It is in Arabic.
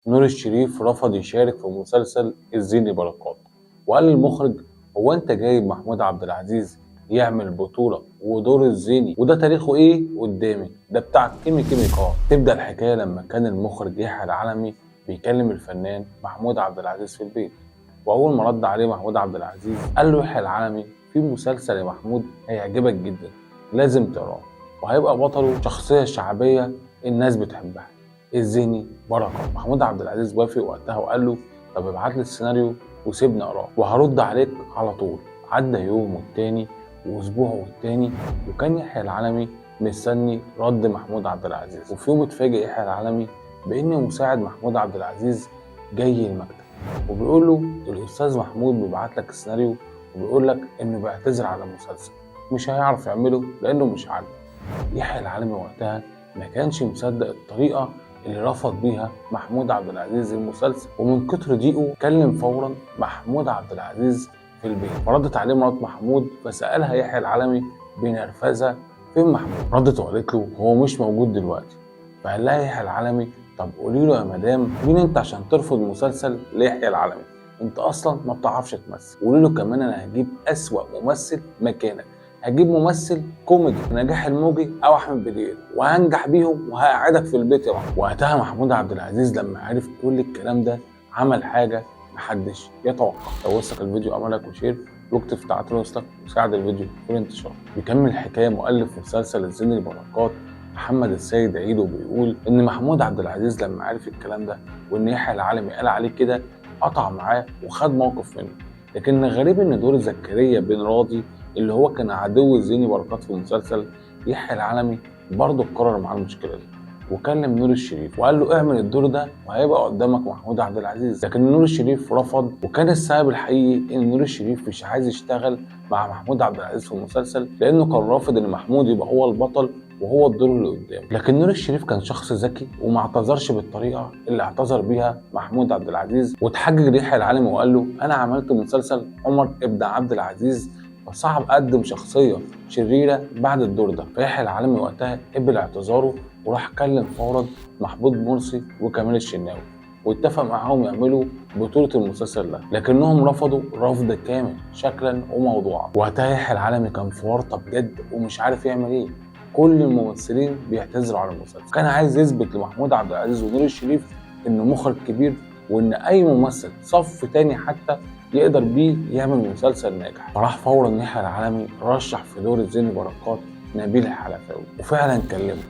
نور الشريف رفض يشارك في مسلسل الزيني بركات، وقال للمخرج: هو انت جايب محمود عبد العزيز يعمل بطولة ودور الزيني وده تاريخه ايه قدامي؟ ده بتاع كيمي كار. تبدأ الحكاية لما كان المخرج يحيى العلمي بيكلم الفنان محمود عبد العزيز في البيت، واول ما رد عليه محمود عبد العزيز قال له: يحيى العلمي في مسلسل يا محمود هيعجبك جدا، لازم تقراه، وهيبقى بطله شخصية شعبية الناس بتحبها، الزيني بركة. محمود عبد العزيز وافق وقتها وقال له: طب ابعت لي السيناريو وسيبني اقراه وهرد عليك على طول. عدى يوم والتاني واسبوع والتاني، وكان يحيى العلمي مستني رد محمود عبد العزيز. وفي يوم اتفاجئ يحيى العلمي بان مساعد محمود عبد العزيز جاي المكتب وبيقول له: الاستاذ محمود بيبعت لك السيناريو وبيقول لك انه بيعتذر على المسلسل، مش هيعرف يعمله لانه مش عاجبه. يحيى العلمي وقتها ما كانش مصدق الطريقه اللي رفض بيها محمود عبد العزيز المسلسل، ومن كتر ضيقه كلم فورا محمود عبد العزيز في البيت. فردت عليه مرات محمود فسالها يحيى العلمي بنرفزه: فين محمود؟ ردت وقالت له: هو مش موجود دلوقتي. فقال لها يحيى العلمي: طب قولي له يا مدام مين انت عشان ترفض مسلسل ليحيى العلمي؟ انت اصلا ما بتعرفش تمثل. قولي له كمان انا هجيب اسوأ ممثل مكانك، هجيب ممثل كوميدي نجاح الموجي او احمد بدير وهنجح بيهم وهقعدك في البيت يا محمود. وقتها محمود عبد العزيز لما عرف كل الكلام ده عمل حاجه محدش يتوقع. لو وصلك الفيديو اعمل وشير واكتب في تعليقات وصلك وساعد الفيديو في الانتشار. بيكمل الحكايه مؤلف مسلسل الزيني بركات محمد السيد عيد وبيقول ان محمود عبد العزيز لما عرف الكلام ده وان يحيى العلمي قال عليه كده قطع معاه وخد موقف منه. لكن الغريب ان دور زكريا بن راضي اللي هو كان عدو الزيني بركات في المسلسل يحيى العلمي برضه اتكرر معاه المشكله دي، وكلم نور الشريف وقال له: اعمل الدور ده وهيبقى قدامك محمود عبد العزيز. لكن نور الشريف رفض، وكان السبب الحقيقي ان نور الشريف مش عايز يشتغل مع محمود عبد العزيز في المسلسل لانه كان رافض ان محمود يبقى هو البطل وهو الدور اللي قدامه. لكن نور الشريف كان شخص ذكي وما اعتذرش بالطريقه اللي اعتذر بيها محمود عبد العزيز، واتحجج يحيى العلمي وقال له: انا عملت مسلسل عمر ابن عبد العزيز فصعب اقدم شخصيه شريره بعد الدور ده. فيحيى العلمي وقتها قبل اعتذاره وراح كلم فورا محمود مرسي وكمال الشناوي واتفق معاهم يعملوا بطولة المسلسل ده، لكنهم رفضوا رفض كامل شكلا وموضوعا. وقتها يحيى العلمي كان في ورطة بجد ومش عارف يعمل ايه. كل الممثلين بيعتذروا على المسلسل، كان عايز يثبت لمحمود عبد العزيز ونور الشريف انه مخرج كبير وان اي ممثل صف تاني حتى يقدر بيه يعمل مسلسل ناجح. فراح فورا يحيى العلمي رشح في دور الزيني بركات نبيل الحلفاوي وفعلا كلمه